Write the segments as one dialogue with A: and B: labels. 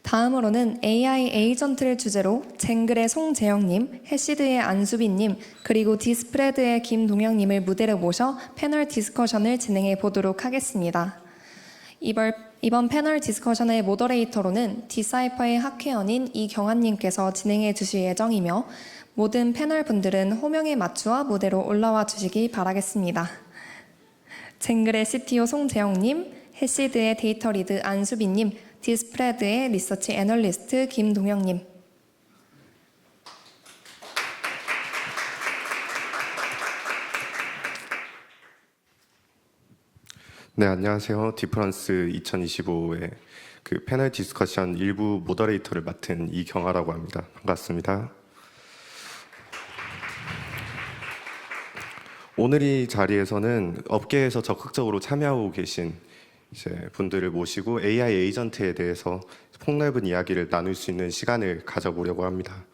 A: 다음으로는 AI 에이전트를 주제로 쟁글의 송재영님, 해시드의 안수빈님, 그리고 디스프레드의 김동영님을 무대로 모셔 패널 디스커션을 진행해 보도록 하겠습니다. 이번 패널 디스커션의 모더레이터로는 디사이퍼의 학회원인 이경환님께서 진행해 주실 예정이며 모든 패널 분들은 호명에 맞추어 무대로 올라와 주시기 바라겠습니다. 쟁글의 CTO 송재영님, 해시드의 데이터 리드 안수빈님, 디스프레드의 리서치 애널리스트 김동영님.
B: 네, 안녕하세요. 디퍼런스 2025의 그 패널 디스커션 일부 모더레이터를 맡은 이경아라고 합니다. 반갑습니다. 오늘 이 자리에서는 업계에서 적극적으로 참여하고 계신 이제 분들을 모시고 AI 에이전트에 대해서 폭넓은 이야기를 나눌 수 있는 시간을 가져보려고 합니다.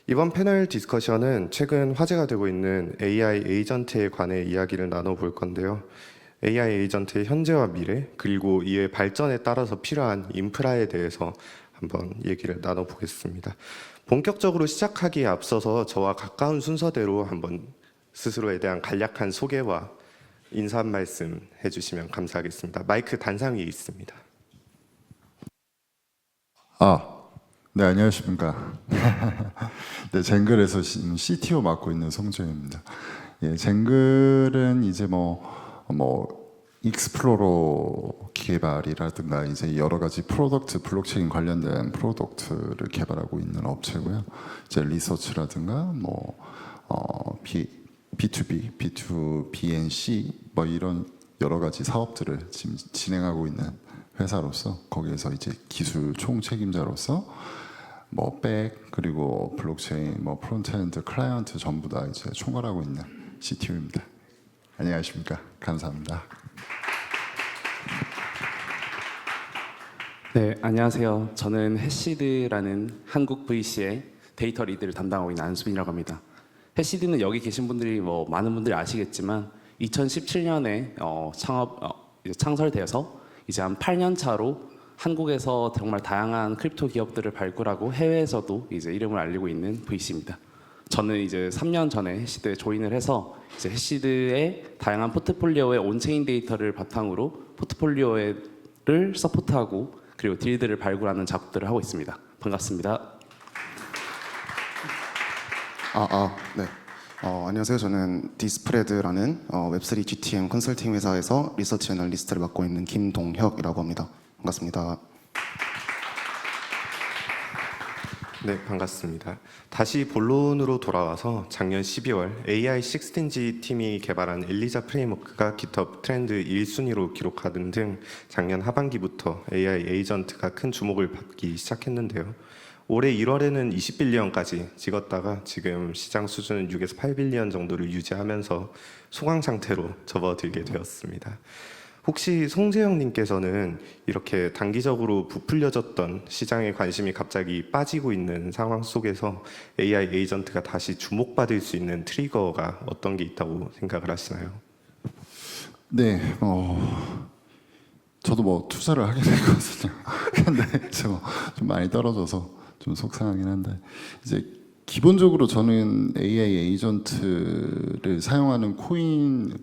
B: 이번 패널 디스커션은 최근 화제가 되고 있는 AI 에이전트에 관해 이야기를 나눠볼 건데요. AI 에이전트의 현재와 미래, 그리고 이의 발전에 따라서 필요한 인프라에 대해서 한번 얘기를 나눠보겠습니다. 본격적으로 시작하기에 앞서서 저와 가까운 순서대로 한번 스스로에 대한 간략한 소개와 인사 한 말씀 해주시면 감사하겠습니다. 마이크 단상 위에 있습니다.
C: 네, 안녕하십니까. 네, 쟁글에서 CTO 맡고 있는 송재영입니다. 예, 쟁글은 이제 익스플로러 개발이라든가 이제 여러 가지 프로덕트, 블록체인 관련된 프로덕트를 개발하고 있는 업체고요. 이제 리서치라든가 B2B, B2BNC 이런 여러 가지 사업들을 지금 진행하고 있는 회사로서 거기에서 이제 기술 총책임자로서 백 그리고 블록체인, 프론트엔드, 클라이언트 전부 다 이제 총괄하고 있는 CTO입니다. 안녕하십니까. 감사합니다.
D: 네, 안녕하세요. 저는 해시드라는 한국 VC의 데이터 리드를 담당하고 있는 안수빈이라고 합니다. 해시드는 여기 계신 분들이 많은 분들이 아시겠지만 2017년에 창설되어서 이제 한 8년 차로 한국에서 정말 다양한 크립토 기업들을 발굴하고 해외에서도 이제 이름을 알리고 있는 VC입니다. 저는 이제 3년 전에 해시드에 조인을 해서 이제 해시드의 다양한 포트폴리오의 온체인 데이터를 바탕으로 포트폴리오를 서포트하고 그리고 딜들을 발굴하는 작업들을 하고 있습니다. 반갑습니다.
E: 네. 안녕하세요. 저는 디스프레드라는 웹3 GTM 컨설팅 회사에서 리서치 애널리스트를 맡고 있는 김동혁이라고 합니다. 반갑습니다.
B: 네, 반갑습니다. 다시 본론으로 돌아와서 작년 12월 AI 16G 팀이 개발한 엘리자 프레임워크가 GitHub 트렌드 1순위로 기록하는 등 작년 하반기부터 AI 에이전트가 큰 주목을 받기 시작했는데요. 올해 1월에는 20빌리언까지 찍었다가 지금 시장 수준은 6에서 8빌리언 정도를 유지하면서 소강 상태로 접어들게 되었습니다. 혹시 송재영님께서는 이렇게 단기적으로 부풀려졌던 시장의 관심이 갑자기 빠지고 있는 상황 속에서 AI 에이전트가 다시 주목받을 수 있는 트리거가 어떤 게 있다고 생각을 하시나요?
C: 네, 저도 투자를 하게 됐거든요. 근데 좀 많이 떨어져서 좀 속상하긴 한데 이제 기본적으로 저는 AI 에이전트를 사용하는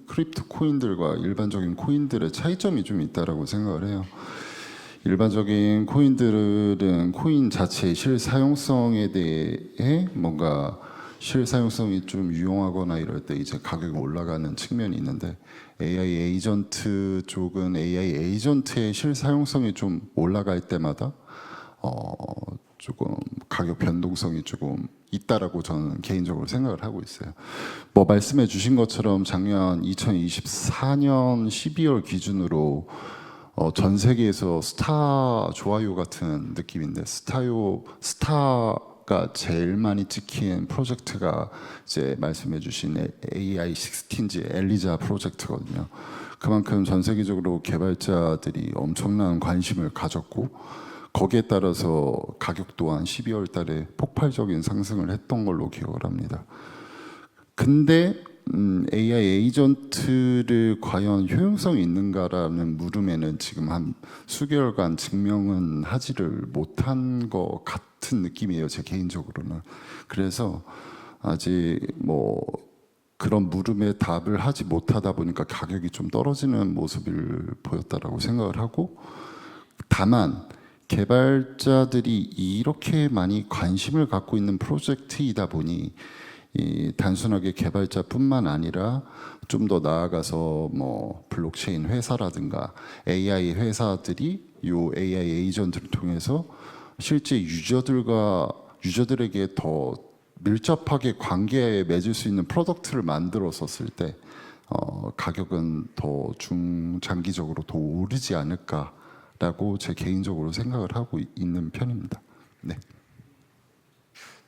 C: 크립토 코인들과 일반적인 코인들의 차이점이 좀 있다라고 생각을 해요. 일반적인 코인들은 코인 자체의 실사용성에 대해 뭔가 실사용성이 좀 유용하거나 이럴 때 이제 가격이 올라가는 측면이 있는데 AI 에이전트 쪽은 AI 에이전트의 실사용성이 좀 올라갈 때마다 조금 가격 변동성이 조금 있다라고 저는 개인적으로 생각을 하고 있어요. 말씀해 주신 것처럼 작년 2024년 12월 기준으로 전 세계에서 스타 좋아요 같은 느낌인데 스타가 제일 많이 찍힌 프로젝트가 이제 말씀해 주신 AI 16G 엘리자 프로젝트거든요. 그만큼 전 세계적으로 개발자들이 엄청난 관심을 가졌고 거기에 따라서 가격 또한 12월 달에 폭발적인 상승을 했던 걸로 기억을 합니다. 근데 AI 에이전트를 과연 효용성이 있는가라는 물음에는 지금 한 수개월간 증명은 하지를 못한 것 같은 느낌이에요, 제 개인적으로는. 그래서 아직 뭐 그런 물음에 답을 하지 못하다 보니까 가격이 좀 떨어지는 모습을 보였다라고 생각을 하고, 다만 개발자들이 이렇게 많이 관심을 갖고 있는 프로젝트이다 보니 이 단순하게 개발자뿐만 아니라 좀 더 나아가서 뭐 블록체인 회사라든가 AI 회사들이 이 AI 에이전트를 통해서 실제 유저들에게 더 밀접하게 관계에 맺을 수 있는 프로덕트를 만들었었을 때 가격은 더 중장기적으로 더 오르지 않을까라고 제 개인적으로 생각을 하고 있는 편입니다. 네.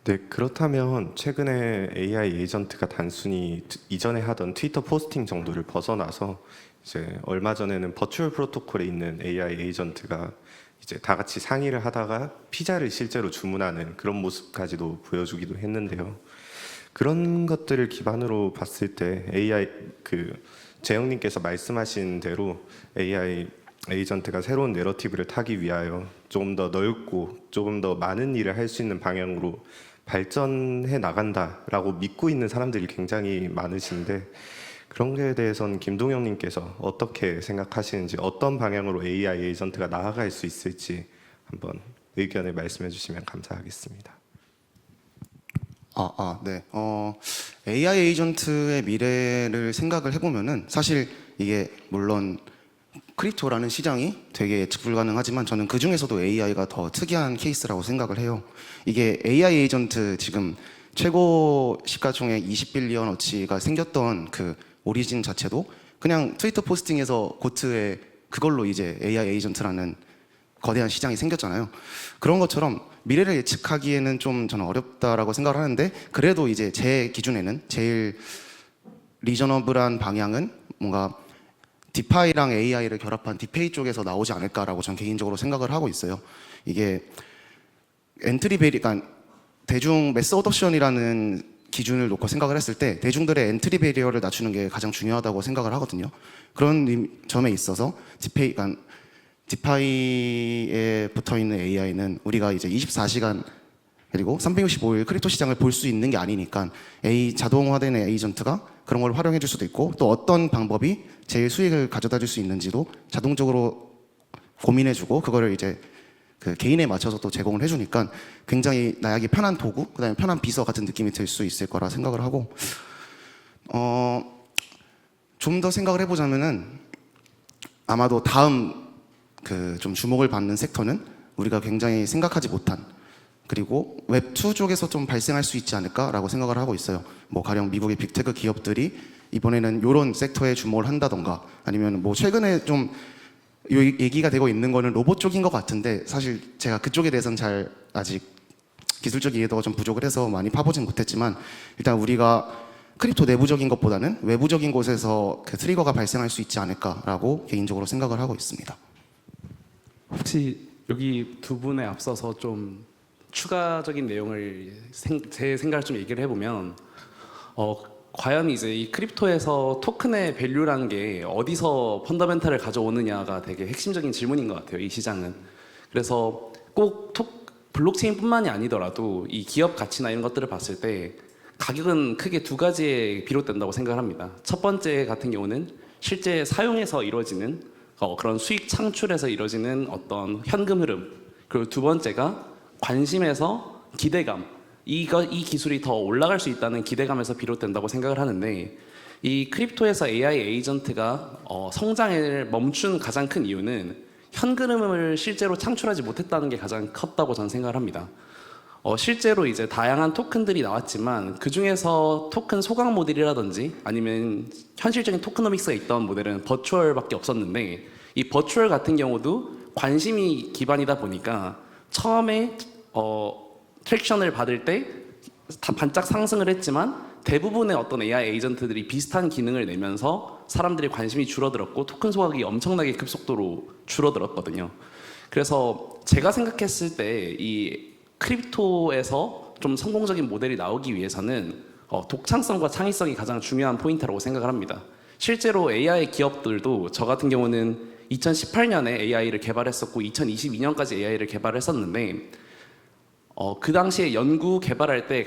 B: 네, 그렇다면 최근에 AI 에이전트가 단순히 이전에 하던 트위터 포스팅 정도를 벗어나서 이제 얼마 전에는 버추얼 프로토콜에 있는 AI 에이전트가 이제 다 같이 상의를 하다가 피자를 실제로 주문하는 그런 모습까지도 보여주기도 했는데요. 그런 것들을 기반으로 봤을 때 재영님께서 말씀하신 대로 AI 에이전트가 새로운 내러티브를 타기 위하여 조금 더 넓고 조금 더 많은 일을 할 수 있는 방향으로 발전해 나간다라고 믿고 있는 사람들이 굉장히 많으신데, 그런 거에 대해서는 김동영님께서 어떻게 생각하시는지, 어떤 방향으로 AI 에이전트가 나아갈 수 있을지 한번 의견을 말씀해 주시면 감사하겠습니다.
E: 네. AI 에이전트의 미래를 생각을 해보면은 사실 이게 물론 크립토라는 시장이 되게 예측 불가능하지만 저는 그 중에서도 AI가 더 특이한 케이스라고 생각을 해요. 이게 AI 에이전트 지금 최고 시가총액 20빌리언 어치가 생겼던 그 오리진 자체도 그냥 트위터 포스팅에서 고트에 그걸로 이제 AI 에이전트라는 거대한 시장이 생겼잖아요. 그런 것처럼 미래를 예측하기에는 좀 저는 어렵다라고 생각을 하는데, 그래도 이제 제 기준에는 제일 리저너블한 방향은 뭔가 디파이랑 AI를 결합한 디페이 쪽에서 나오지 않을까라고 저는 개인적으로 생각을 하고 있어요. 이게 엔트리 베리, 그러니까 대중 매스 어덕션이라는 기준을 놓고 생각을 했을 때 대중들의 엔트리 베리어를 낮추는 게 가장 중요하다고 생각을 하거든요. 그런 점에 있어서 디파이에 붙어 있는 AI는 우리가 이제 24시간 그리고 365일 크립토 시장을 볼 수 있는 게 아니니까 자동화된 에이전트가 그런 걸 활용해 줄 수도 있고, 또 어떤 방법이 제일 수익을 가져다 줄 수 있는지도 자동적으로 고민해 주고 그거를 이제 그 개인에 맞춰서 또 제공을 해주니까 굉장히 나에게 편한 도구, 그다음에 편한 비서 같은 느낌이 들 수 있을 거라 생각을 하고, 좀 더 생각을 해보자면은 아마도 다음 그 좀 주목을 받는 섹터는 우리가 굉장히 생각하지 못한, 그리고 웹2 쪽에서 좀 발생할 수 있지 않을까라고 생각을 하고 있어요. 뭐 가령 미국의 빅테크 기업들이 이번에는 이런 섹터에 주목을 한다던가, 아니면 뭐 최근에 좀 얘기가 되고 있는 거는 로봇 쪽인 것 같은데, 사실 제가 그쪽에 대해서는 잘 아직 기술적 이해도가 좀 부족을 해서 많이 파보진 못했지만, 일단 우리가 크립토 내부적인 것보다는 외부적인 곳에서 그 트리거가 발생할 수 있지 않을까라고 개인적으로 생각을 하고 있습니다.
D: 혹시 여기 두 분에 앞서서 좀 추가적인 내용을 제 생각을 좀 얘기를 해보면, 과연 이제 이 크립토에서 토큰의 밸류라는 게 어디서 펀더멘탈을 가져오느냐가 되게 핵심적인 질문인 것 같아요, 이 시장은. 그래서 꼭 블록체인뿐만이 아니더라도 이 기업 가치나 이런 것들을 봤을 때 가격은 크게 두 가지에 비롯된다고 생각을 합니다. 첫 번째 같은 경우는 실제 사용에서 이루어지는 그런 수익 창출에서 이루어지는 어떤 현금 흐름, 그리고 두 번째가 관심에서 기대감, 이 기술이 더 올라갈 수 있다는 기대감에서 비롯된다고 생각을 하는데, 이 크립토에서 AI 에이전트가 성장을 멈춘 가장 큰 이유는 현금을 실제로 창출하지 못했다는 게 가장 컸다고 저는 생각을 합니다. 실제로 이제 다양한 토큰들이 나왔지만 그 중에서 토큰 소각 모델이라든지 아니면 현실적인 토크노믹스가 있던 모델은 버추얼밖에 없었는데, 이 버추얼 같은 경우도 관심이 기반이다 보니까 처음에 트랙션을 받을 때 다 반짝 상승을 했지만 대부분의 어떤 AI 에이전트들이 비슷한 기능을 내면서 사람들의 관심이 줄어들었고 토큰 소각이 엄청나게 급속도로 줄어들었거든요. 그래서 제가 생각했을 때 이 크립토에서 좀 성공적인 모델이 나오기 위해서는 독창성과 창의성이 가장 중요한 포인트라고 생각을 합니다. 실제로 AI 기업들도 저 같은 경우는 2018년에 AI를 개발했었고 2022년까지 AI를 개발했었는데 그 당시에 연구 개발할 때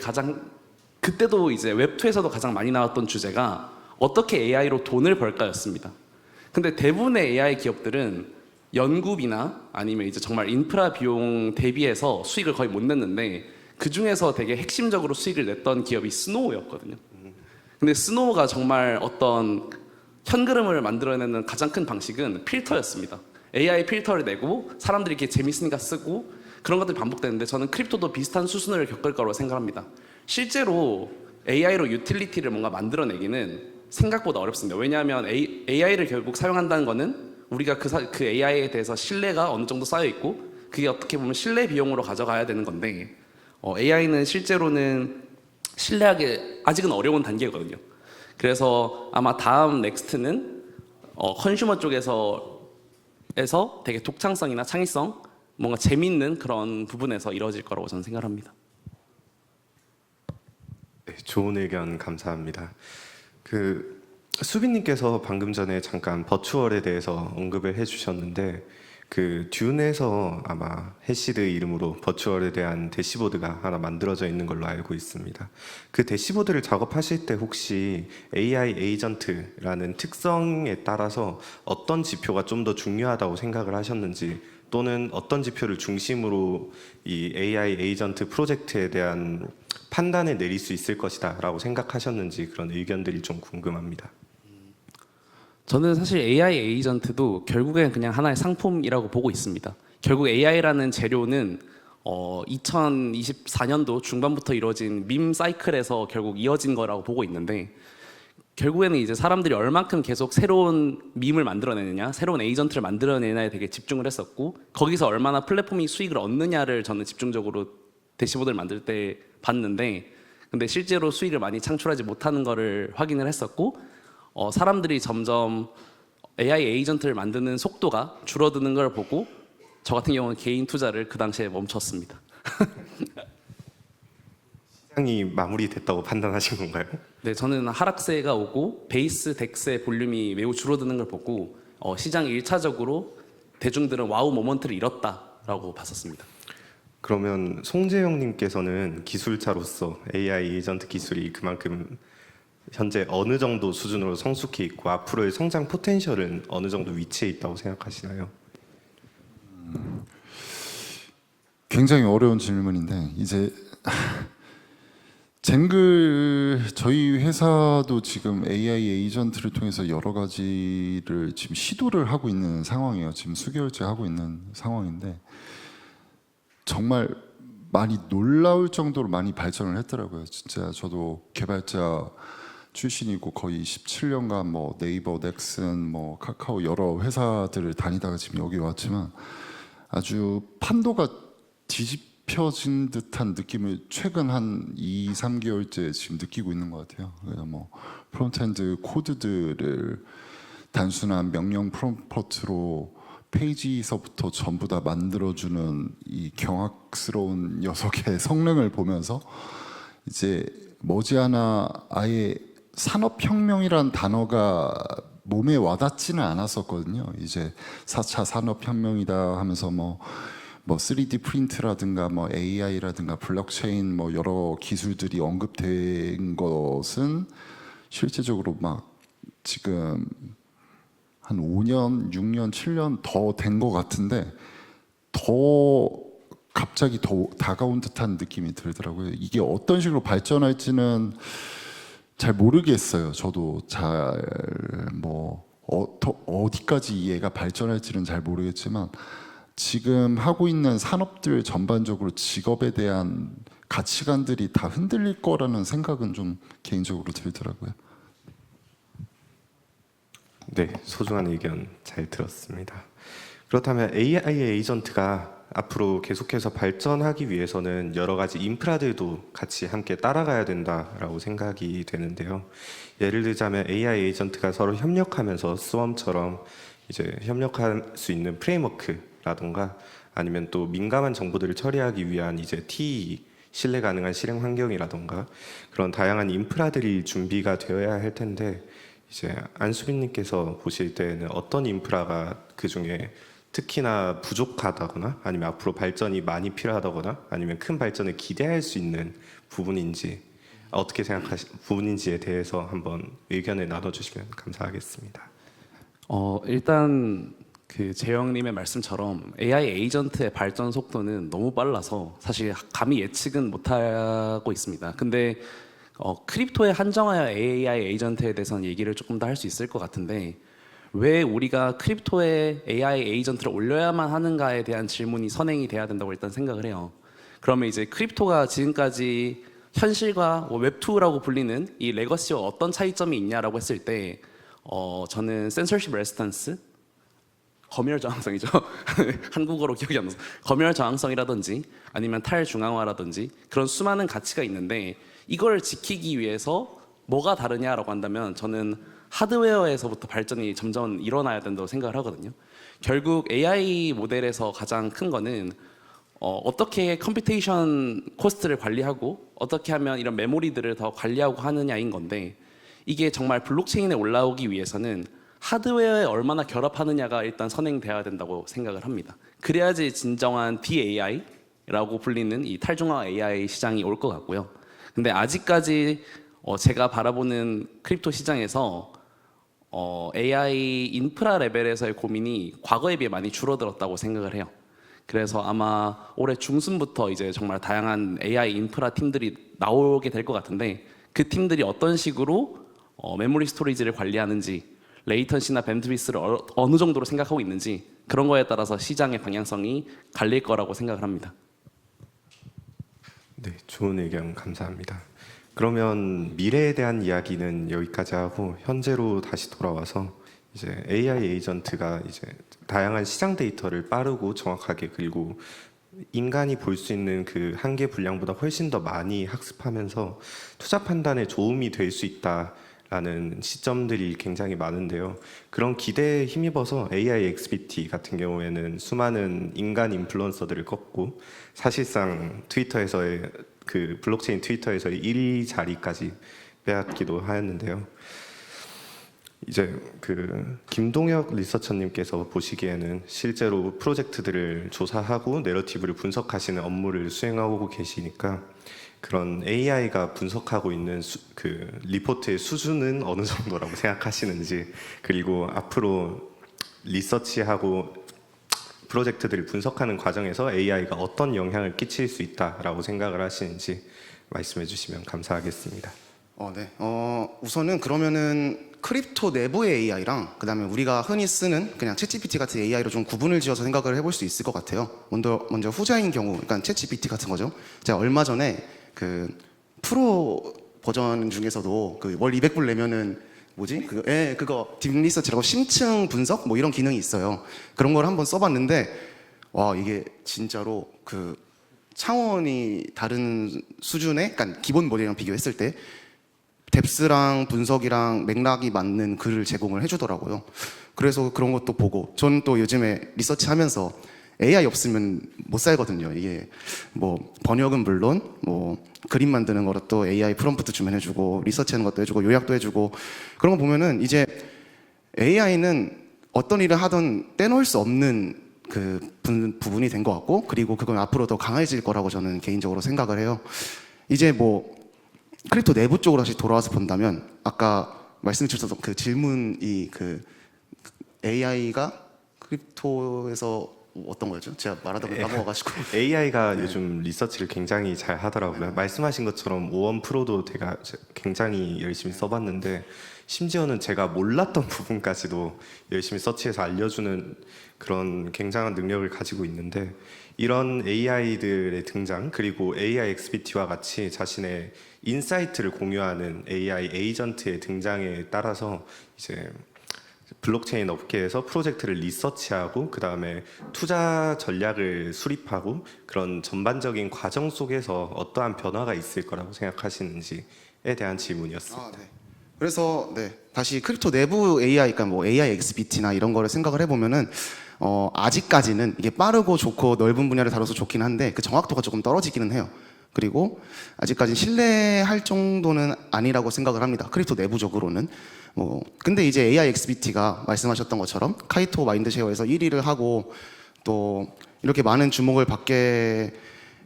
D: 그때도 이제 웹2에서도 가장 많이 나왔던 주제가 어떻게 AI로 돈을 벌까였습니다. 근데 대부분의 AI 기업들은 연구비나 아니면 이제 정말 인프라 비용 대비해서 수익을 거의 못 냈는데 그 중에서 되게 핵심적으로 수익을 냈던 기업이 스노우였거든요. 근데 스노우가 정말 어떤 현그름을 만들어내는 가장 큰 방식은 필터였습니다. AI 필터를 내고 사람들이 이렇게 재밌으니까 쓰고 그런 것들이 반복되는데 저는 크립토도 비슷한 수순을 겪을 거라고 생각합니다. 실제로 AI로 유틸리티를 뭔가 만들어내기는 생각보다 어렵습니다. 왜냐하면 AI를 결국 사용한다는 거는 우리가 그 AI에 대해서 신뢰가 어느 정도 쌓여 있고 그게 어떻게 보면 신뢰 비용으로 가져가야 되는 건데 AI는 실제로는 신뢰하기 아직은 어려운 단계거든요. 그래서 아마 다음 넥스트는 컨슈머 쪽에서 되게 독창성이나 창의성, 뭔가 재밌는 그런 부분에서 이루어질 거라고 저는 생각합니다.
B: 네, 좋은 의견 감사합니다. 수빈님께서 방금 전에 잠깐 버추얼에 대해서 언급을 해주셨는데 듀에서 아마 해시드 이름으로 버추얼에 대한 대시보드가 하나 만들어져 있는 걸로 알고 있습니다. 그 대시보드를 작업하실 때 혹시 AI 에이전트라는 특성에 따라서 어떤 지표가 좀 더 중요하다고 생각을 하셨는지 또는 어떤 지표를 중심으로 이 AI 에이전트 프로젝트에 대한 판단을 내릴 수 있을 것이다 라고 생각하셨는지 그런 의견들이 좀 궁금합니다.
D: 저는 사실 AI 에이전트도 결국엔 그냥 하나의 상품이라고 보고 있습니다. 결국 AI라는 재료는 2024년도 중반부터 이루어진 밈 사이클에서 결국 이어진 거라고 보고 있는데 결국에는 이제 사람들이 얼만큼 계속 새로운 밈을 만들어내느냐, 새로운 에이전트를 만들어내느냐에 되게 집중을 했었고 거기서 얼마나 플랫폼이 수익을 얻느냐를 저는 집중적으로 대시보드를 만들 때 봤는데 근데 실제로 수익을 많이 창출하지 못하는 거를 확인을 했었고 사람들이 점점 AI 에이전트를 만드는 속도가 줄어드는 걸 보고 저 같은 경우는 개인 투자를 그 당시에 멈췄습니다.
B: 시장이 마무리됐다고 판단하신 건가요?
D: 네, 저는 하락세가 오고 베이스 덱스의 볼륨이 매우 줄어드는 걸 보고 시장이 1차적으로 대중들은 와우 모먼트를 잃었다라고 봤었습니다.
B: 그러면 송재영님께서는 기술자로서 AI 에이전트 기술이 그만큼 현재 어느 정도 수준으로 성숙해 있고 앞으로의 성장 포텐셜은 어느 정도 위치해 있다고 생각하시나요?
C: 굉장히 어려운 질문인데 이제 젠글 저희 회사도 지금 AI 에이전트를 통해서 여러 가지를 지금 시도를 하고 있는 상황이에요. 지금 수개월째 하고 있는 상황인데 정말 많이 놀라울 정도로 많이 발전을 했더라고요. 진짜 저도 개발자 출신이고 거의 17년간 뭐 네이버, 넥슨, 뭐 카카오 여러 회사들을 다니다가 지금 여기 왔지만 아주 판도가 뒤집혀진 듯한 느낌을 최근 한 2, 3개월째 지금 느끼고 있는 것 같아요. 그래서 뭐 프론트엔드 코드들을 단순한 명령 프롬프트로 페이지서부터 전부 다 만들어주는 이 경악스러운 녀석의 성능을 보면서 이제 머지않아 아예 산업혁명이란 단어가 몸에 와닿지는 않았었거든요. 이제 4차 산업혁명이다 하면서 뭐 3D 프린트라든가 뭐 AI라든가 블록체인 뭐 여러 기술들이 언급된 것은 실제적으로 막 지금 한 5년, 6년, 7년 더 된 것 같은데 더 갑자기 더 다가온 듯한 느낌이 들더라고요. 이게 어떤 식으로 발전할지는 잘 모르겠어요. 저도 잘 뭐 어디까지 얘가 발전할지는 잘 모르겠지만 지금 하고 있는 산업들 전반적으로 직업에 대한 가치관들이 다 흔들릴 거라는 생각은 좀 개인적으로 들더라고요.
B: 네, 소중한 의견 잘 들었습니다. 그렇다면 AI 에이전트가 앞으로 계속해서 발전하기 위해서는 여러 가지 인프라들도 같이 함께 따라가야 된다라고 생각이 되는데요. 예를 들자면 AI 에이전트가 서로 협력하면서 스웜처럼 이제 협력할 수 있는 프레임워크라던가 아니면 또 민감한 정보들을 처리하기 위한 이제 신뢰 가능한 실행 환경이라던가 그런 다양한 인프라들이 준비가 되어야 할 텐데 이제 안수빈님께서 보실 때는 어떤 인프라가 그 중에 특히나 부족하다거나 아니면 앞으로 발전이 많이 필요하다거나 아니면 큰 발전을 기대할 수 있는 부분인지 어떻게 생각하시 부분인지에 대해서 한번 의견을 나눠주시면 감사하겠습니다.
D: 일단 그 재영님의 말씀처럼 AI 에이전트의 발전 속도는 너무 빨라서 사실 감히 예측은 못하고 있습니다. 근데 크립토에 한정하여 AI 에이전트에 대해서는 얘기를 조금 더 할 수 있을 것 같은데 왜 우리가 크립토에 AI 에이전트를 올려야만 하는가에 대한 질문이 선행이 돼야 된다고 일단 생각을 해요. 그러면 이제 크립토가 지금까지 현실과 웹2라고 불리는 이 레거시와 어떤 차이점이 있냐라고 했을 때 저는 센서십 레지스턴스 검열 저항성이죠. 한국어로 기억이 안 나서 검열 저항성이라든지 아니면 탈중앙화라든지 그런 수많은 가치가 있는데 이걸 지키기 위해서 뭐가 다르냐라고 한다면 저는 하드웨어에서부터 발전이 점점 일어나야 된다고 생각을 하거든요. 결국 AI 모델에서 가장 큰 거는 어떻게 컴퓨테이션 코스트를 관리하고 어떻게 하면 이런 메모리들을 더 관리하고 하느냐인 건데 이게 정말 블록체인에 올라오기 위해서는 하드웨어에 얼마나 결합하느냐가 일단 선행돼야 된다고 생각을 합니다. 그래야지 진정한 DAI라고 불리는 이 탈중앙 AI 시장이 올 것 같고요. 근데 아직까지 제가 바라보는 크립토 시장에서 AI 인프라 레벨에서의 고민이 과거에 비해 많이 줄어들었다고 생각을 해요. 그래서 아마 올해 중순부터 이제 정말 다양한 AI 인프라 팀들이 나오게 될 것 같은데 그 팀들이 어떤 식으로 메모리 스토리지를 관리하는지 레이턴시나 밴드위스를 어느 정도로 생각하고 있는지 그런 거에 따라서 시장의 방향성이 갈릴 거라고 생각을 합니다.
B: 네, 좋은 의견 감사합니다. 그러면 미래에 대한 이야기는 여기까지 하고 현재로 다시 돌아와서 이제 AI 에이전트가 이제 다양한 시장 데이터를 빠르고 정확하게 그리고 인간이 볼 수 있는 그 한계 분량보다 훨씬 더 많이 학습하면서 투자 판단에 도움이 될 수 있다라는 시점들이 굉장히 많은데요. 그런 기대에 힘입어서 AI XBT 같은 경우에는 수많은 인간 인플루언서들을 꺾고 사실상 트위터에서의 그 블록체인 트위터에서의 1위 자리까지 빼앗기도 하였는데요. 이제 그 김동혁 리서처님께서 보시기에는 실제로 프로젝트들을 조사하고 내러티브를 분석하시는 업무를 수행하고 계시니까 그런 AI가 분석하고 있는 그 리포트의 수준은 어느 정도라고 생각하시는지 그리고 앞으로 리서치하고 프로젝트들을 분석하는 과정에서 AI가 어떤 영향을 끼칠 수 있다라고 생각을 하시는지 말씀해 주시면 감사하겠습니다.
E: 네. 우선은 그러면은 크립토 내부의 AI랑 그다음에 우리가 흔히 쓰는 그냥 챗GPT 같은 AI로 좀 구분을 지어서 생각을 해볼 수 있을 것 같아요. 먼저 후자인 경우, 그러니까 챗GPT 같은 거죠. 제가 얼마 전에 그 프로 버전 중에서도 그 월 200불 내면은 뭐지? 그거 딥 리서치라고 심층 분석 뭐 이런 기능이 있어요. 그런 걸 한번 써봤는데 와 이게 진짜로 그 차원이 다른 수준의, 그러니까 기본 모델이랑 비교했을 때 뎁스랑 분석이랑 맥락이 맞는 글을 제공을 해주더라고요. 그래서 그런 것도 보고 저는 또 요즘에 리서치하면서 AI 없으면 못 살거든요. 이게 뭐 번역은 물론 뭐 그림 만드는 거로 또 AI 프롬프트 주면 해주고 리서치하는 것도 해주고 요약도 해주고 그런 거 보면은 이제 AI는 어떤 일을 하든 떼놓을 수 없는 그 부분이 된 것 같고 그리고 그건 앞으로 더 강해질 거라고 저는 개인적으로 생각을 해요. 이제 뭐 크립토 내부 쪽으로 다시 돌아와서 본다면 아까 말씀 주셨던 그 질문이 그 AI가 크립토에서 어떤 거였죠? 제가 말하다가 까먹어가지고
B: AI가 요즘 리서치를 굉장히 잘 하더라고요. 말씀하신 것처럼 오원 프로도 제가 굉장히 열심히 써봤는데 심지어는 제가 몰랐던 부분까지도 열심히 서치해서 알려주는 그런 굉장한 능력을 가지고 있는데 이런 AI들의 등장 그리고 AI XBT와 같이 자신의 인사이트를 공유하는 AI 에이전트의 등장에 따라서 이제 블록체인 업계에서 프로젝트를 리서치하고 그 다음에 투자 전략을 수립하고 그런 전반적인 과정 속에서 어떠한 변화가 있을 거라고 생각하시는지에 대한 질문이었습니다.
E: 네. 그래서 다시 크립토 내부 AI, 그러니까 뭐 AI XBT나 이런 거를 생각을 해보면은 아직까지는 이게 빠르고 좋고 넓은 분야를 다뤄서 좋긴 한데 그 정확도가 조금 떨어지기는 해요. 그리고 아직까지 신뢰할 정도는 아니라고 생각을 합니다. 크립토 내부적으로는. 근데 이제 AI XBT가 말씀하셨던 것처럼 카이토 마인드쉐어에서 1위를 하고 또 이렇게 많은 주목을 받게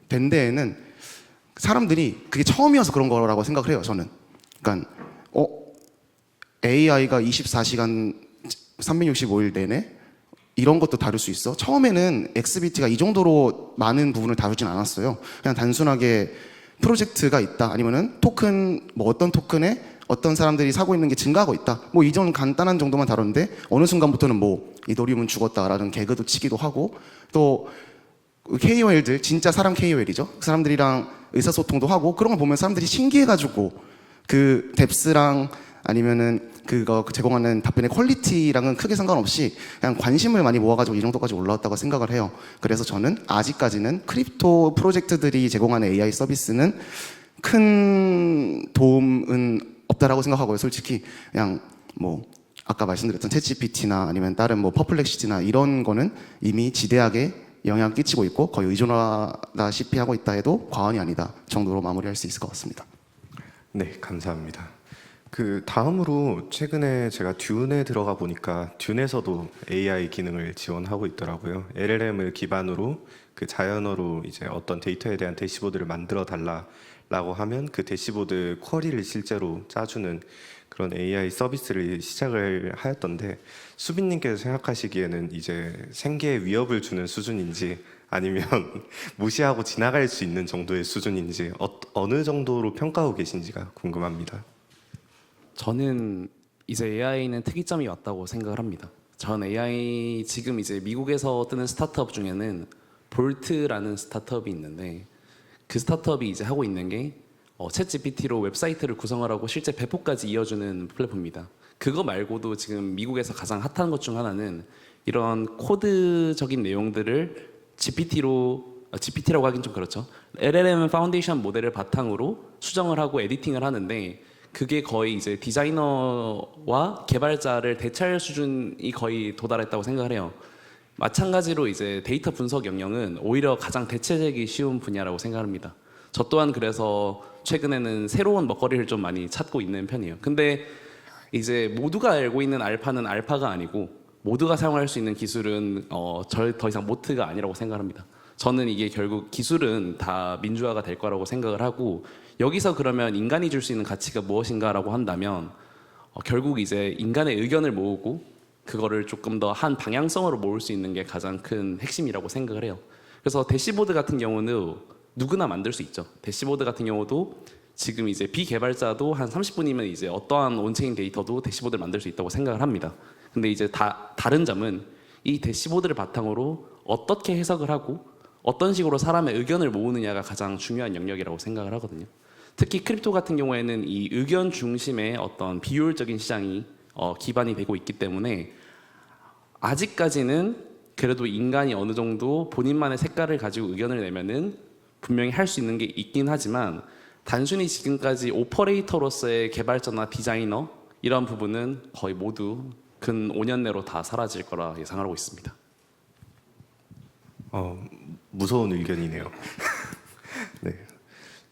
E: 된 데에는 사람들이 그게 처음이어서 그런 거라고 생각을 해요, 저는. 그러니까 AI가 24시간 365일 내내 이런 것도 다룰 수 있어? 처음에는 XBT가 이 정도로 많은 부분을 다루진 않았어요. 그냥 단순하게 프로젝트가 있다, 아니면은 토큰, 어떤 토큰에 어떤 사람들이 사고 있는 게 증가하고 있다. 이전 간단한 정도만 다뤘는데 어느 순간부터는 이더리움은 죽었다라는 개그도 치기도 하고 또 KOL들, 진짜 사람 KOL이죠. 그 사람들이랑 의사소통도 하고 그런 걸 보면 사람들이 신기해가지고 그 뎁스랑 아니면은 그거 제공하는 답변의 퀄리티랑은 크게 상관없이 그냥 관심을 많이 모아가지고 이 정도까지 올라왔다고 생각을 해요. 그래서 저는 아직까지는 크립토 프로젝트들이 제공하는 AI 서비스는 큰 도움은 없다라고 생각하고요. 솔직히 그냥 아까 말씀드렸던 챗GPT나 아니면 다른 퍼플렉시티나 이런 거는 이미 지대하게 영향을 끼치고 있고 거의 의존하다시피 하고 있다 해도 과언이 아니다 정도로 마무리할 수 있을 것 같습니다.
B: 네, 감사합니다. 그 다음으로 최근에 제가 듄에 들어가 보니까 듄에서도 AI 기능을 지원하고 있더라고요. LLM을 기반으로 그 자연어로 이제 어떤 데이터에 대한 대시보드를 만들어 달라라고 하면 그 대시보드 쿼리를 실제로 짜주는 그런 AI 서비스를 시작을 하였던데, 수빈님께서 생각하시기에는 이제 생계에 위협을 주는 수준인지 아니면 무시하고 지나갈 수 있는 정도의 수준인지 어느 정도로 평가하고 계신지가 궁금합니다.
D: 저는 이제 AI는 특이점이 왔다고 생각을 합니다. 전 AI 지금 이제 미국에서 뜨는 스타트업 중에는 볼트라는 스타트업이 있는데, 그 스타트업이 이제 하고 있는 게 챗GPT로 웹사이트를 구성하라고 실제 배포까지 이어주는 플랫폼입니다. 그거 말고도 지금 미국에서 가장 핫한 것 중 하나는 이런 코드적인 내용들을 GPT라고 하긴 좀 그렇죠. LLM 파운데이션 모델을 바탕으로 수정을 하고 에디팅을 하는데, 그게 거의 이제 디자이너와 개발자를 대체할 수준이 거의 도달했다고 생각을 해요. 마찬가지로 이제 데이터 분석 영역은 오히려 가장 대체되기 쉬운 분야라고 생각합니다. 저 또한 그래서 최근에는 새로운 먹거리를 좀 많이 찾고 있는 편이에요. 근데 이제 모두가 알고 있는 알파는 알파가 아니고 모두가 사용할 수 있는 기술은 더 이상 모트가 아니라고 생각합니다. 저는 이게 결국 기술은 다 민주화가 될 거라고 생각을 하고, 여기서 그러면 인간이 줄 수 있는 가치가 무엇인가라고 한다면 결국 이제 인간의 의견을 모으고 그거를 조금 더 한 방향성으로 모을 수 있는 게 가장 큰 핵심이라고 생각을 해요. 그래서 대시보드 같은 경우는 누구나 만들 수 있죠. 대시보드 같은 경우도 지금 이제 비개발자도 한 30분이면 이제 어떠한 온체인 데이터도 대시보드를 만들 수 있다고 생각을 합니다. 근데 이제 다른 점은 이 대시보드를 바탕으로 어떻게 해석을 하고 어떤 식으로 사람의 의견을 모으느냐가 가장 중요한 영역이라고 생각을 하거든요. 특히 크립토 같은 경우에는 이 의견 중심의 어떤 비효율적인 시장이 기반이 되고 있기 때문에 아직까지는 그래도 인간이 어느 정도 본인만의 색깔을 가지고 의견을 내면은 분명히 할 수 있는 게 있긴 하지만, 단순히 지금까지 오퍼레이터로서의 개발자나 디자이너 이런 부분은 거의 모두 근 5년 내로 다 사라질 거라 예상하고 있습니다.
B: 무서운 의견이네요. 네,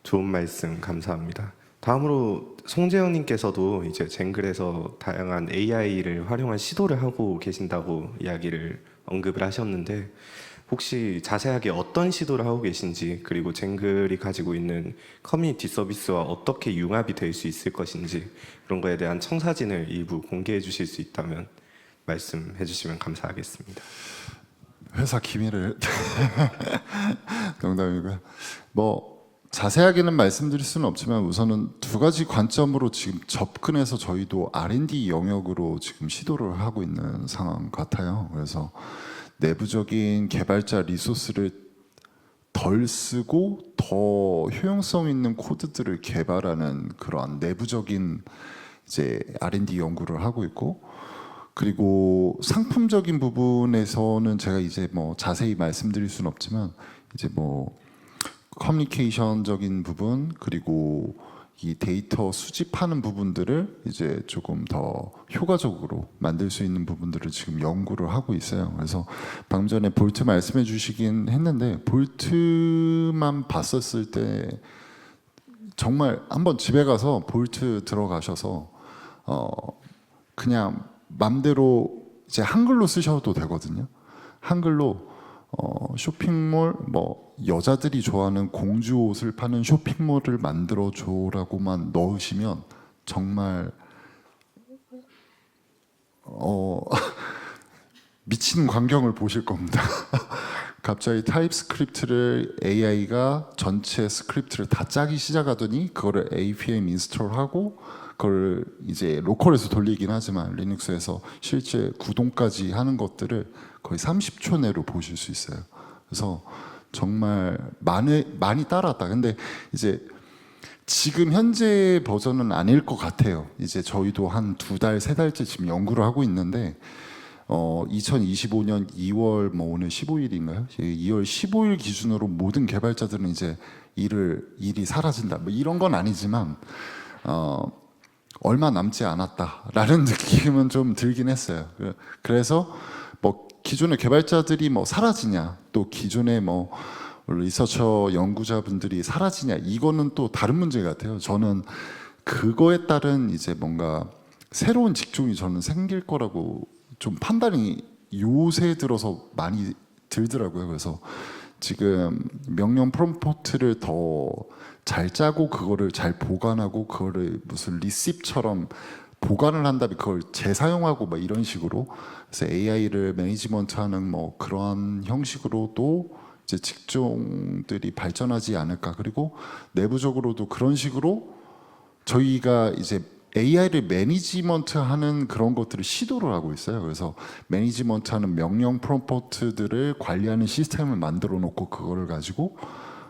B: 좋은 말씀 감사합니다. 다음으로 송재영님께서도 이제 젠글에서 다양한 AI를 활용한 시도를 하고 계신다고 이야기를 언급을 하셨는데, 혹시 자세하게 어떤 시도를 하고 계신지, 그리고 젠글이 가지고 있는 커뮤니티 서비스와 어떻게 융합이 될 수 있을 것인지, 그런 거에 대한 청사진을 일부 공개해 주실 수 있다면 말씀해 주시면 감사하겠습니다.
C: 회사 기밀을 농담이고요. 자세하게는 말씀드릴 수는 없지만 우선은 두 가지 관점으로 지금 접근해서 저희도 R&D 영역으로 지금 시도를 하고 있는 상황 같아요. 그래서 내부적인 개발자 리소스를 덜 쓰고 더 효용성 있는 코드들을 개발하는 그러한 내부적인 이제 R&D 연구를 하고 있고, 그리고 상품적인 부분에서는 제가 이제 자세히 말씀드릴 수는 없지만 이제 커뮤니케이션적인 부분, 그리고 이 데이터 수집하는 부분들을 이제 조금 더 효과적으로 만들 수 있는 부분들을 지금 연구를 하고 있어요. 그래서 방금 전에 볼트 말씀해 주시긴 했는데 볼트만 봤었을 때 정말 한번 집에 가서 볼트 들어가셔서 그냥 맘대로 이제 한글로 쓰셔도 되거든요. 한글로 쇼핑몰 뭐 여자들이 좋아하는 공주 옷을 파는 쇼핑몰을 만들어 줘라고만 넣으시면 정말 미친 광경을 보실 겁니다. 갑자기 타입스크립트를 AI가 전체 스크립트를 다 짜기 시작하더니 그거를 APM 인스톨하고 그걸 이제 로컬에서 돌리긴 하지만 리눅스에서 실제 구동까지 하는 것들을 거의 30초 내로 보실 수 있어요. 그래서 정말 많이 따라왔다. 근데 이제 지금 현재 버전은 아닐 것 같아요. 이제 저희도 한 2달, 3달째 지금 연구를 하고 있는데 2025년 2월 뭐 오늘 15일인가요? 2월 15일 기준으로 모든 개발자들은 이제 일이 사라진다. 뭐 이런 건 아니지만 얼마 남지 않았다라는 느낌은 좀 들긴 했어요. 그래서 뭐 기존의 개발자들이 뭐 사라지냐, 또 기존의 뭐 리서처 연구자분들이 사라지냐, 이거는 또 다른 문제 같아요. 저는 그거에 따른 이제 뭔가 새로운 직종이 저는 생길 거라고 좀 판단이 요새 들어서 많이 들더라고요. 그래서 지금 명령 프롬프트를 더 잘 짜고 그거를 잘 보관하고 그거를 무슨 리시프처럼 보관을 한 다음에 그걸 재사용하고 막 이런 식으로, 그래서 AI를 매니지먼트하는 뭐 그러한 형식으로도 이제 직종들이 발전하지 않을까. 그리고 내부적으로도 그런 식으로 저희가 이제 AI를 매니지먼트하는 그런 것들을 시도를 하고 있어요. 그래서 매니지먼트하는 명령 프롬프트들을 관리하는 시스템을 만들어 놓고 그거를 가지고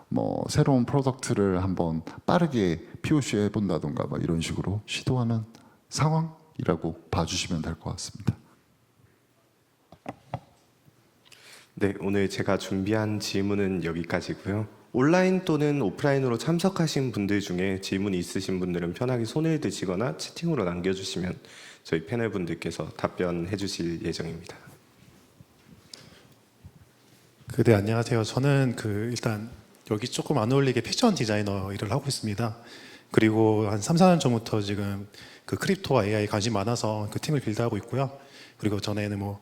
C: 뭐 새로운 프로덕트를 한번 빠르게 POC 해본다던가 막 이런 식으로 시도하는 상황이라고 봐주시면 될 것 같습니다.
B: 네, 오늘 제가 준비한 질문은 여기까지고요. 온라인 또는 오프라인으로 참석하신 분들 중에 질문이 있으신 분들은 편하게 손을 드시거나 채팅으로 남겨주시면 저희 패널 분들께서 답변해 주실 예정입니다.
F: 네, 안녕하세요. 저는 일단 여기 조금 안 어울리게 패션 디자이너 일을 하고 있습니다. 그리고 한 3, 4년 전부터 지금 크립토와 AI 관심 많아서 그 팀을 빌드하고 있고요. 그리고 전에는 뭐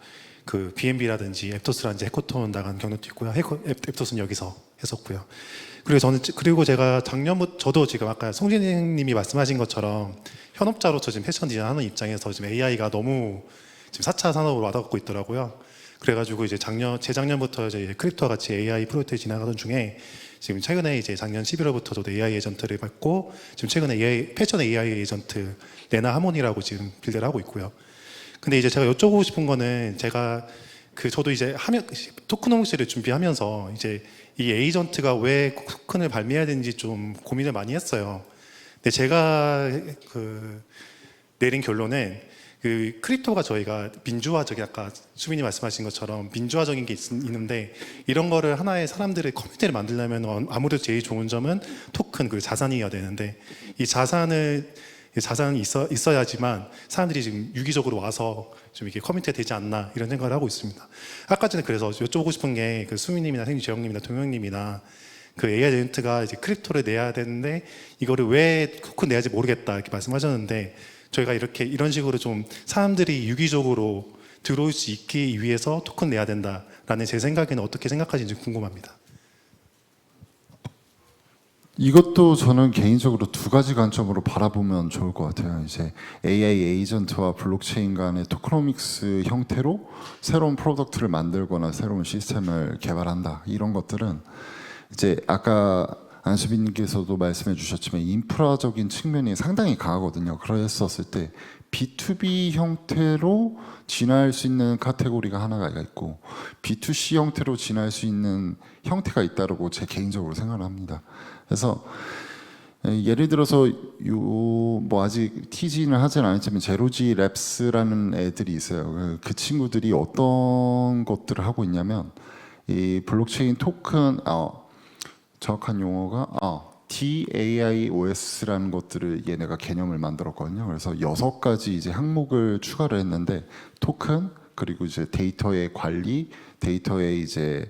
F: BNB라든지 앱토스라든지 해커톤 나간 경력도 있고요. 앱토스는 여기서 했었고요. 그리고 제가 작년부터 저도 지금 아까 송진님이 말씀하신 것처럼 현업자로서 지금 패션 디자인 하는 입장에서 지금 AI가 너무 지금 4차 산업으로 와닿고 있더라고요. 그래가지고 이제 재작년부터 이제 크립토와 같이 AI 프로젝트 진행하던 중에 지금 최근에 이제 작년 11월부터 저도 AI 에이전트를 받고 지금 최근에 패션 AI 에이전트 레나 하모니라고 지금 빌드를 하고 있고요. 근데 이제 제가 여쭤보고 싶은 거는 제가 저도 이제 토크노믹스를 준비하면서 이제 이 에이전트가 왜 토큰을 발매해야 되는지 좀 고민을 많이 했어요. 근데 제가 내린 결론은 크립토가 저희가 민주화적인, 아까 수빈이 말씀하신 것처럼 민주화적인 게 있는데 이런 거를 하나의 사람들의 커뮤니티를 만들려면 아무래도 제일 좋은 점은 토큰 그리고 자산이어야 되는데 이 자산이 있어야지만 사람들이 지금 유기적으로 와서 좀 이렇게 커뮤니티가 되지 않나 이런 생각을 하고 있습니다. 아까 전에 그래서 여쭤보고 싶은 게 수민님이나 생님 재영님이나 동영님이나 AI 에이전트가 이제 크립토를 내야 되는데 이거를 왜 토큰 내야지 모르겠다 이렇게 말씀하셨는데 저희가 이런 식으로 좀 사람들이 유기적으로 들어올 수 있기 위해서 토큰 내야 된다라는 제 생각에는 어떻게 생각하시는지 궁금합니다.
C: 이것도 저는 개인적으로 2가지 관점으로 바라보면 좋을 것 같아요. 이제 AI 에이전트와 블록체인 간의 토크노믹스 형태로 새로운 프로덕트를 만들거나 새로운 시스템을 개발한다. 이런 것들은 이제 아까 안수빈님께서도 말씀해 주셨지만 인프라적인 측면이 상당히 강하거든요. 그랬었을 때 B2B 형태로 진화할 수 있는 카테고리가 하나가 있고 B2C 형태로 진화할 수 있는 형태가 있다고 제 개인적으로 생각을 합니다. 그래서 예를 들어서 뭐 아직 TG는 하진 않았지만 제로지 랩스라는 애들이 있어요. 그 친구들이 어떤 것들을 하고 있냐면 이 블록체인 토큰 정확한 용어가 DAIOS라는 것들을 얘네가 개념을 만들었거든요. 그래서 6가지 이제 항목을 추가를 했는데 토큰, 그리고 이제 데이터의 관리, 데이터의 이제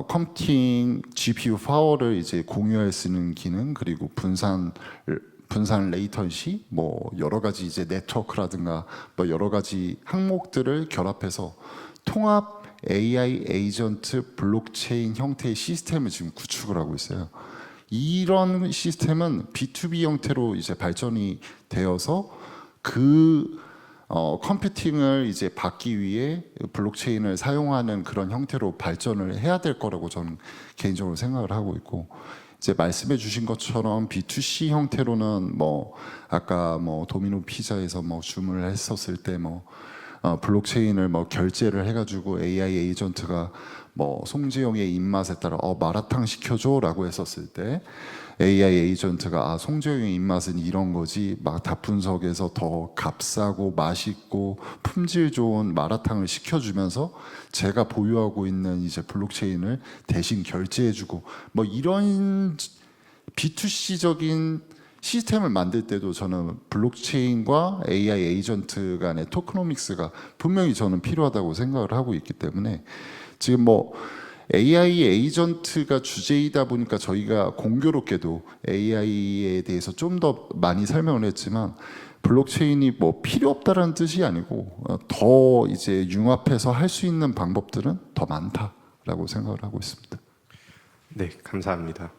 C: 컴퓨팅 GPU 파워를 이제 공유할 수 있는 기능, 그리고 분산 레이턴시, 뭐 여러 가지 이제 네트워크라든가 뭐 여러 가지 항목들을 결합해서 통합 AI 에이전트 블록체인 형태의 시스템을 지금 구축을 하고 있어요. 이런 시스템은 B2B 형태로 이제 발전이 되어서 그 컴퓨팅을 이제 받기 위해 블록체인을 사용하는 그런 형태로 발전을 해야 될 거라고 저는 개인적으로 생각을 하고 있고, 이제 말씀해 주신 것처럼 B2C 형태로는 뭐 아까 뭐 도미노 피자에서 뭐 주문을 했었을 때 뭐 블록체인을 뭐 결제를 해가지고 AI 에이전트가 뭐 송재영의 입맛에 따라 마라탕 시켜줘라고 했었을 때 AI 에이전트가 송재영의 입맛은 이런 거지, 막 다분석에서 더 값싸고 맛있고 품질 좋은 마라탕을 시켜주면서 제가 보유하고 있는 이제 블록체인을 대신 결제해주고 뭐 이런 B2C적인 시스템을 만들 때도 저는 블록체인과 AI 에이전트 간의 토크노믹스가 분명히 저는 필요하다고 생각을 하고 있기 때문에 지금 뭐 AI 에이전트가 주제이다 보니까 저희가 공교롭게도 AI에 대해서 좀 더 많이 설명을 했지만 블록체인이 뭐 필요 없다라는 뜻이 아니고 더 이제 융합해서 할 수 있는 방법들은 더 많다라고 생각을 하고 있습니다.
B: 네, 감사합니다.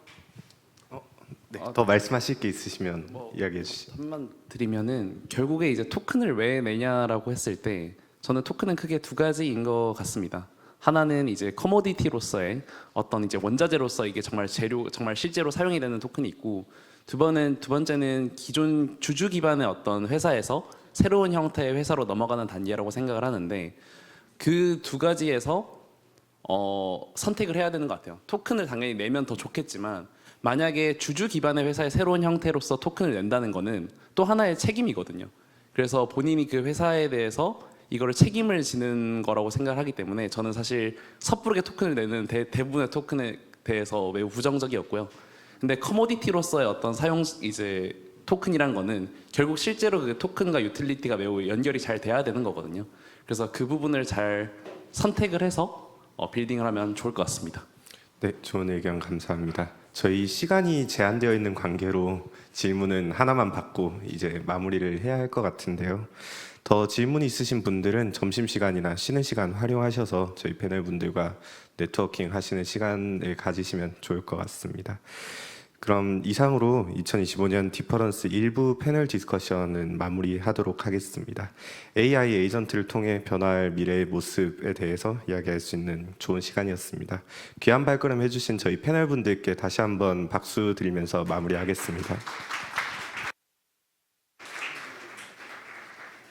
B: 네, 더 말씀하실 게 있으시면 이야기해 주시죠.
D: 한만 드리면은 결국에 이제 토큰을 왜 내냐라고 했을 때 저는 토큰은 크게 두 가지인 것 같습니다. 하나는 이제 커모디티로서의 어떤 이제 원자재로서 이게 정말 실제로 사용이 되는 토큰이 있고, 두 번째는 기존 주주 기반의 어떤 회사에서 새로운 형태의 회사로 넘어가는 단계라고 생각을 하는데, 그 두 가지에서 선택을 해야 되는 것 같아요. 토큰을 당연히 내면 더 좋겠지만 만약에 주주 기반의 회사의 새로운 형태로서 토큰을 낸다는 거는 또 하나의 책임이거든요. 그래서 본인이 그 회사에 대해서 이거를 책임을 지는 거라고 생각을 하기 때문에 저는 사실 섣부르게 토큰을 내는 대부분의 토큰에 대해서 매우 부정적이었고요. 근데 커모디티로서의 어떤 사용 이제 토큰이란 거는 결국 실제로 그 토큰과 유틸리티가 매우 연결이 잘 돼야 되는 거거든요. 그래서 그 부분을 잘 선택을 해서 빌딩을 하면 좋을 것 같습니다.
B: 네, 좋은 의견 감사합니다. 저희 시간이 제한되어 있는 관계로 질문은 하나만 받고 이제 마무리를 해야 할 것 같은데요. 더 질문이 있으신 분들은 점심시간이나 쉬는 시간 활용하셔서 저희 패널 분들과 네트워킹 하시는 시간을 가지시면 좋을 것 같습니다. 그럼 이상으로 2025년 디퍼런스 일부 패널 디스커션은 마무리하도록 하겠습니다. AI 에이전트를 통해 변화할 미래의 모습에 대해서 이야기할 수 있는 좋은 시간이었습니다. 귀한 발걸음 해주신 저희 패널 분들께 다시 한번 박수 드리면서 마무리하겠습니다.